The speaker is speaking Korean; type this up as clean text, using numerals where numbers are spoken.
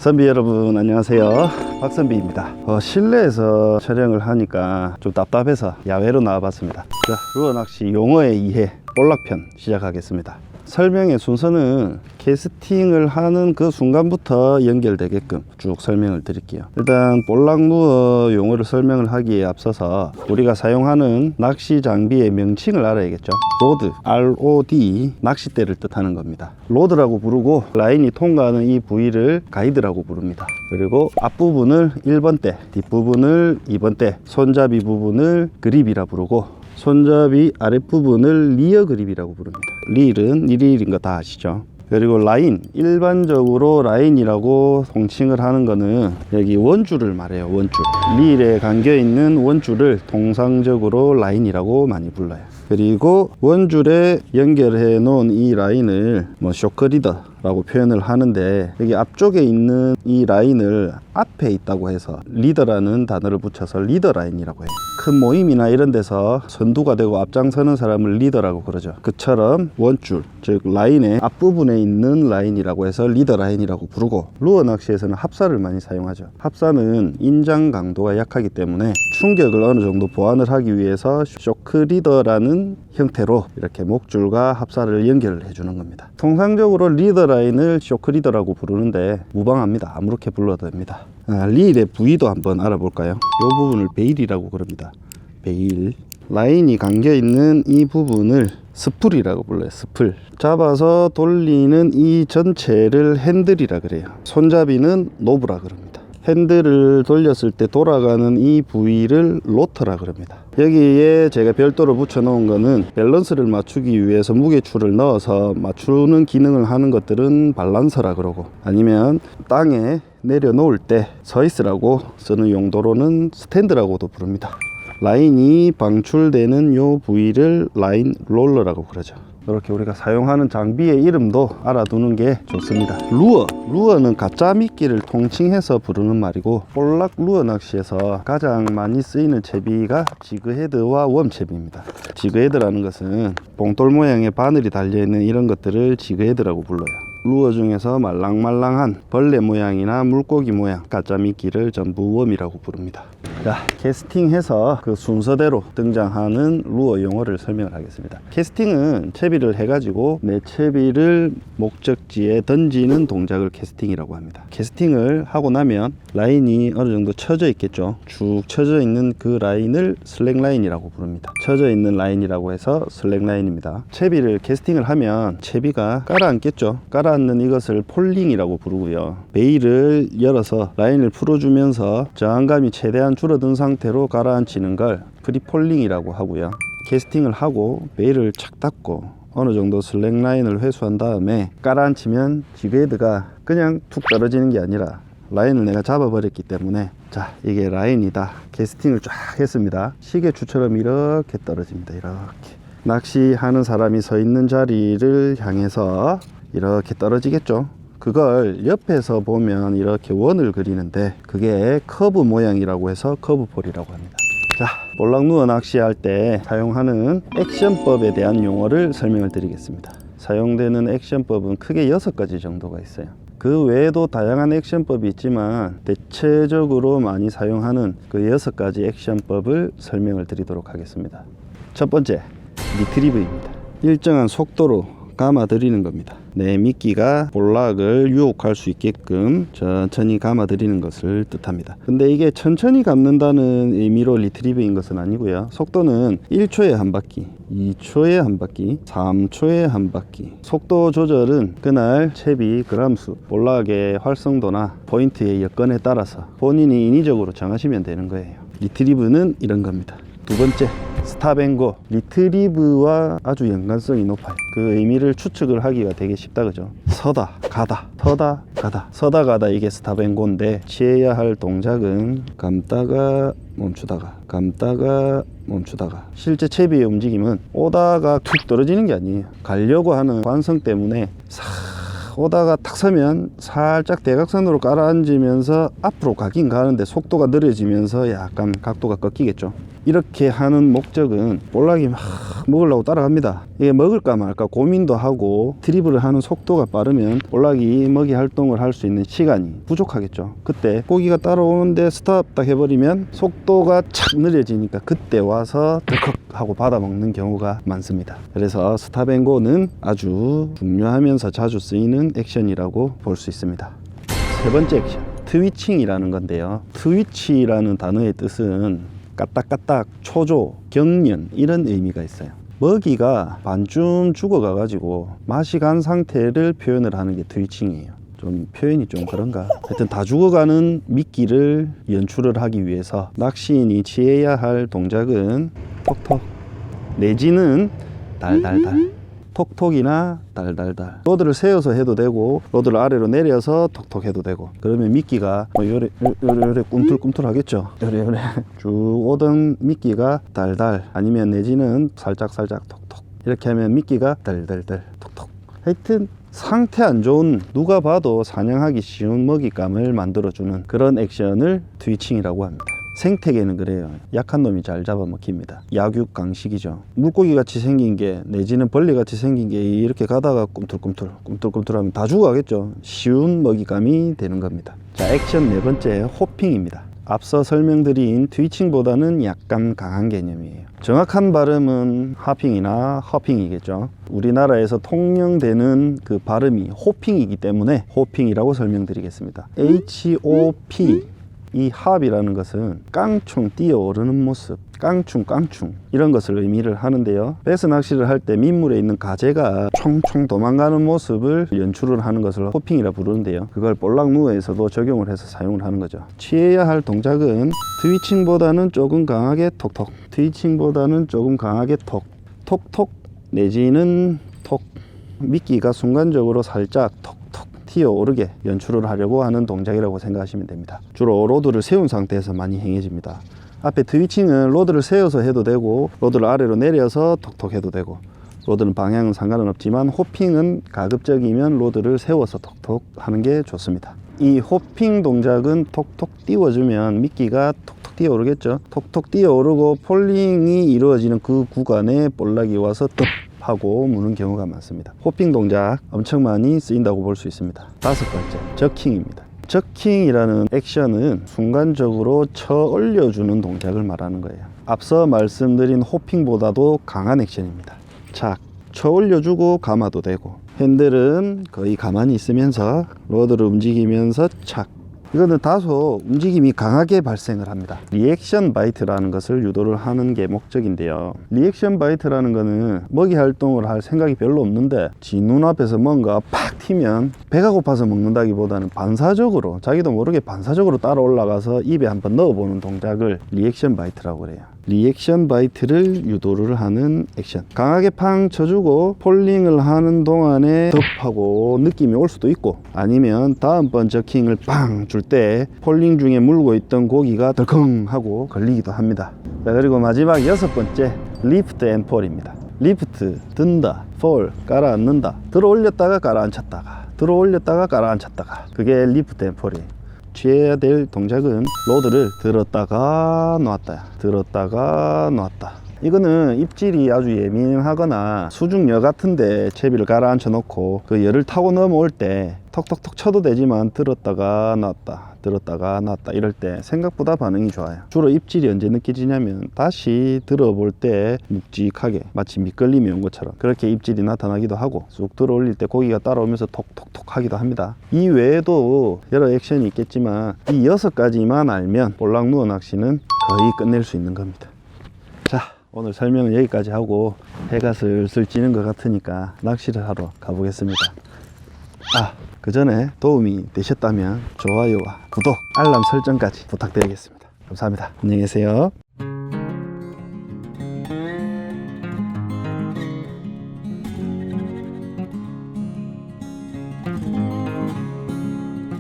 선비 여러분 안녕하세요, 박선비입니다. 실내에서 촬영을 하니까 좀 답답해서 야외로 나와봤습니다. 자, 루어 낚시 용어의 이해 볼락편 시작하겠습니다. 설명의 순서는 캐스팅을 하는 그 순간부터 연결되게끔 쭉 설명을 드릴게요. 일단 볼락 루어 용어를 설명을 하기에 앞서서 우리가 사용하는 낚시 장비의 명칭을 알아야겠죠. 로드, ROD, 낚싯대를 뜻하는 겁니다. 로드라고 부르고 라인이 통과하는 이 부위를 가이드라고 부릅니다. 그리고 앞부분을 1번대, 뒷부분을 2번대, 손잡이 부분을 그립이라 부르고 손잡이 아랫부분을 리어 그립이라고 부릅니다. 릴은 일일인 거 다 아시죠? 그리고 라인, 일반적으로 라인이라고 통칭을 하는 거는 여기 원줄을 말해요. 원줄. 릴에 감겨 있는 원줄을 통상적으로 라인이라고 많이 불러요. 그리고 원줄에 연결해 놓은 이 라인을 쇼크리더라고 표현을 하는데, 여기 앞쪽에 있는 이 라인을 앞에 있다고 해서 리더라는 단어를 붙여서 리더 라인이라고 해요. 큰 모임이나 이런 데서 선두가 되고 앞장서는 사람을 리더라고 그러죠. 그처럼 원줄, 즉 라인의 앞부분에 있는 라인이라고 해서 리더 라인이라고 부르고, 루어 낚시에서는 합사를 많이 사용하죠. 합사는 인장 강도가 약하기 때문에 충격을 어느 정도 보완을 하기 위해서 쇼크리더라는 형태로 이렇게 목줄과 합사를 연결을 해주는 겁니다. 통상적으로 리더 라인을 쇼크리더라고 부르는데 무방합니다. 아무렇게 불러도 됩니다. 릴의 부위도 한번 알아볼까요? 이 부분을 베일이라고 그럽니다. 베일. 라인이 감겨 있는 이 부분을 스풀이라고 불러요. 스풀. 잡아서 돌리는 이 전체를 핸들이라 그래요. 손잡이는 노브라 그럽니다. 핸들을 돌렸을 때 돌아가는 이 부위를 로터라 그럽니다. 여기에 제가 별도로 붙여 놓은 거는 밸런스를 맞추기 위해서 무게추를 넣어서 맞추는 기능을 하는 것들은 밸런서라 그러고, 아니면 땅에 내려놓을 때 서 있으라고 쓰는 용도로는 스탠드라고도 부릅니다. 라인이 방출되는 요 부위를 라인 롤러라고 그러죠. 이렇게 우리가 사용하는 장비의 이름도 알아두는 게 좋습니다. 루어는 가짜 미끼를 통칭해서 부르는 말이고, 볼락 루어 낚시에서 가장 많이 쓰이는 채비가 지그헤드와 웜채비입니다. 지그헤드라는 것은 봉돌 모양의 바늘이 달려있는 이런 것들을 지그헤드라고 불러요. 루어 중에서 말랑말랑한 벌레 모양이나 물고기 모양 가짜 미끼를 전부 웜이라고 부릅니다. 자, 캐스팅해서 그 순서대로 등장하는 루어 용어를 설명을 하겠습니다. 캐스팅은 채비를 해가지고 내 채비를 목적지에 던지는 동작을 캐스팅이라고 합니다. 캐스팅을 하고 나면 라인이 어느 정도 쳐져 있겠죠. 쭉 쳐져 있는 그 라인을 슬랙 라인이라고 부릅니다. 쳐져 있는 라인이라고 해서 슬랙 라인입니다. 채비를 캐스팅을 하면 채비가 가라앉겠죠. 가라앉는 이것을 폴링이라고 부르고요. 베일을 열어서 라인을 풀어주면서 저항감이 최대한 줄어든 상태로 가라앉히는 걸 프리폴링이라고 하고요. 캐스팅을 하고 베일을 착 닫고 어느 정도 슬랙 라인을 회수한 다음에 가라앉히면 지그헤드가 그냥 툭 떨어지는 게 아니라 라인을 내가 잡아버렸기 때문에, 자, 이게 라인이다. 캐스팅을 쫙 했습니다. 시계추처럼 이렇게 떨어집니다. 이렇게 낚시하는 사람이 서 있는 자리를 향해서 이렇게 떨어지겠죠. 그걸 옆에서 보면 이렇게 원을 그리는데 그게 커브 모양이라고 해서 커브폴이라고 합니다. 자, 볼락 루어 낚시할 때 사용하는 액션법에 대한 용어를 설명을 드리겠습니다. 사용되는 액션법은 크게 6가지 정도가 있어요. 그 외에도 다양한 액션법이 있지만 대체적으로 많이 사용하는 그 6가지 액션법을 설명을 드리도록 하겠습니다. 첫 번째, 리트리브입니다. 일정한 속도로 감아 들이는 겁니다. 내 미끼가 볼락을 유혹할 수 있게끔 천천히 감아 들이는 것을 뜻합니다. 근데 이게 천천히 감는다는 의미로 리트리브인 것은 아니고요. 속도는 1초에 한 바퀴, 2초에 한 바퀴, 3초에 한 바퀴. 속도 조절은 그날 채비 그람수, 볼락의 활성도나 포인트의 여건에 따라서 본인이 인위적으로 정하시면 되는 거예요. 리트리브는 이런 겁니다. 두 번째, 스탑앤고. 리트리브와 아주 연관성이 높아요. 그 의미를 추측을 하기가 되게 쉽다, 그죠? 서다 가다, 서다 가다, 서다 가다, 이게 스탑앤고인데 취해야 할 동작은 감다가 멈추다가, 감다가 멈추다가. 실제 채비의 움직임은 오다가 툭 떨어지는 게 아니에요. 가려고 하는 관성 때문에 싹 오다가 탁 서면 살짝 대각선으로 가라앉으면서 앞으로 가긴 가는데 속도가 느려지면서 약간 각도가 꺾이겠죠. 이렇게 하는 목적은 볼락이 막 먹으려고 따라갑니다. 이게 먹을까 말까 고민도 하고 드리블을 하는 속도가 빠르면 볼락이 먹이 활동을 할 수 있는 시간이 부족하겠죠. 그때 고기가 따라오는데 스탑 딱 해버리면 속도가 착 느려지니까 그때 와서 덜컥 하고 받아먹는 경우가 많습니다. 그래서 스탑앤고는 아주 중요하면서 자주 쓰이는 액션이라고 볼 수 있습니다. 세 번째 액션, 트위칭이라는 건데요. 트위치라는 단어의 뜻은 까딱까딱, 초조, 경련 이런 의미가 있어요. 먹이가 반쯤 죽어가 가지고 맛이 간 상태를 표현을 하는 게 트위칭이에요. 좀 표현이 좀 그런가? 하여튼 다 죽어가는 미끼를 연출을 하기 위해서 낚시인이 취해야 할 동작은 톡톡 내지는 달달달, 톡톡이나 달달달. 로드를 세워서 해도 되고 로드를 아래로 내려서 톡톡 해도 되고, 그러면 미끼가 요래 꿈틀꿈틀 하겠죠. 요래 쭉 오던 미끼가 달달, 아니면 내지는 살짝 톡톡, 이렇게 하면 미끼가 달달달 톡톡. 하여튼 상태 안 좋은, 누가 봐도 사냥하기 쉬운 먹잇감을 만들어주는 그런 액션을 트위칭이라고 합니다. 생태계는 그래요. 약한 놈이 잘 잡아먹힙니다. 약육 강식이죠. 물고기 같이 생긴 게 내지는 벌레 같이 생긴 게 이렇게 가다가 꿈틀꿈틀 하면 다 죽어가겠죠. 쉬운 먹잇감이 되는 겁니다. 자, 액션 네 번째, 호핑입니다. 앞서 설명드린 트위칭보다는 약간 강한 개념이에요. 정확한 발음은 하핑이나 허핑이겠죠. 우리나라에서 통용되는 그 발음이 호핑이기 때문에 호핑이라고 설명드리겠습니다. HOP, 이 합이라는 것은 깡충 뛰어오르는 모습, 깡충 이런 것을 의미를 하는데요. 배스 낚시를 할 때 민물에 있는 가재가 총총 도망가는 모습을 연출을 하는 것을 호핑이라 부르는데요. 그걸 볼락무어에서도 적용을 해서 사용을 하는 거죠. 취해야 할 동작은 트위칭보다는 조금 강하게 톡톡, 트위칭보다는 조금 강하게 톡톡 내지는 톡. 미끼가 순간적으로 살짝 톡 튀어오르게 연출을 하려고 하는 동작이라고 생각하시면 됩니다. 주로 로드를 세운 상태에서 많이 행해집니다. 앞에 트위칭은 로드를 세워서 해도 되고 로드를 아래로 내려서 톡톡 해도 되고, 로드는 방향은 상관은 없지만 호핑은 가급적이면 로드를 세워서 톡톡 하는 게 좋습니다. 이 호핑 동작은 톡톡 띄워주면 미끼가 톡톡 뛰어오르겠죠. 톡톡 뛰어오르고 폴링이 이루어지는 그 구간에 볼락이 와서 뚝 하고 무는 경우가 많습니다. 호핑 동작 엄청 많이 쓰인다고 볼 수 있습니다. 다섯 번째, 저킹입니다. 저킹이라는 액션은 순간적으로 쳐 올려주는 동작을 말하는 거예요. 앞서 말씀드린 호핑보다도 강한 액션입니다. 착, 쳐 올려주고 감아도 되고, 핸들은 거의 가만히 있으면서 로드를 움직이면서 착. 이거는 다소 움직임이 강하게 발생을 합니다. 리액션 바이트라는 것을 유도를 하는 게 목적인데요. 리액션 바이트라는 거는 먹이 활동을 할 생각이 별로 없는데 지 눈앞에서 뭔가 팍 튀면 배가 고파서 먹는다기보다는 반사적으로, 자기도 모르게 반사적으로 따라 올라가서 입에 한번 넣어보는 동작을 리액션 바이트라고 그래요. 리액션 바이트를 유도를 하는 액션. 강하게 팡 쳐주고 폴링을 하는 동안에 덥하고 느낌이 올 수도 있고, 아니면 다음번 저킹을 빵 줄 때 폴링 중에 물고 있던 고기가 덜컹 하고 걸리기도 합니다. 자, 그리고 마지막 여섯 번째, 리프트 앤 폴입니다. 리프트, 든다, 폴, 깔아앉는다. 들어 올렸다가 깔아앉혔다가, 들어 올렸다가 깔아앉혔다가, 그게 리프트 앤 폴이에요. 취해야 될 동작은 로드를 들었다가 놨다, 들었다가 놨다. 이거는 입질이 아주 예민하거나 수중여 같은데 채비를 가라앉혀 놓고 그 열을 타고 넘어올 때 톡톡톡 쳐도 되지만 들었다가 놨다, 들었다가 놨다 이럴 때 생각보다 반응이 좋아요. 주로 입질이 언제 느껴지냐면 다시 들어볼 때 묵직하게 마치 미끌림이 온 것처럼 그렇게 입질이 나타나기도 하고, 쑥 들어 올릴 때 고기가 따라오면서 톡톡톡 하기도 합니다. 이 외에도 여러 액션이 있겠지만 이 6가지만 알면 볼락무어 낚시는 거의 끝낼 수 있는 겁니다. 자, 오늘 설명은 여기까지 하고 해가 슬슬 지는 것 같으니까 낚시를 하러 가보겠습니다. 그 전에 도움이 되셨다면 좋아요와 구독, 알람 설정까지 부탁드리겠습니다. 감사합니다. 안녕히 계세요.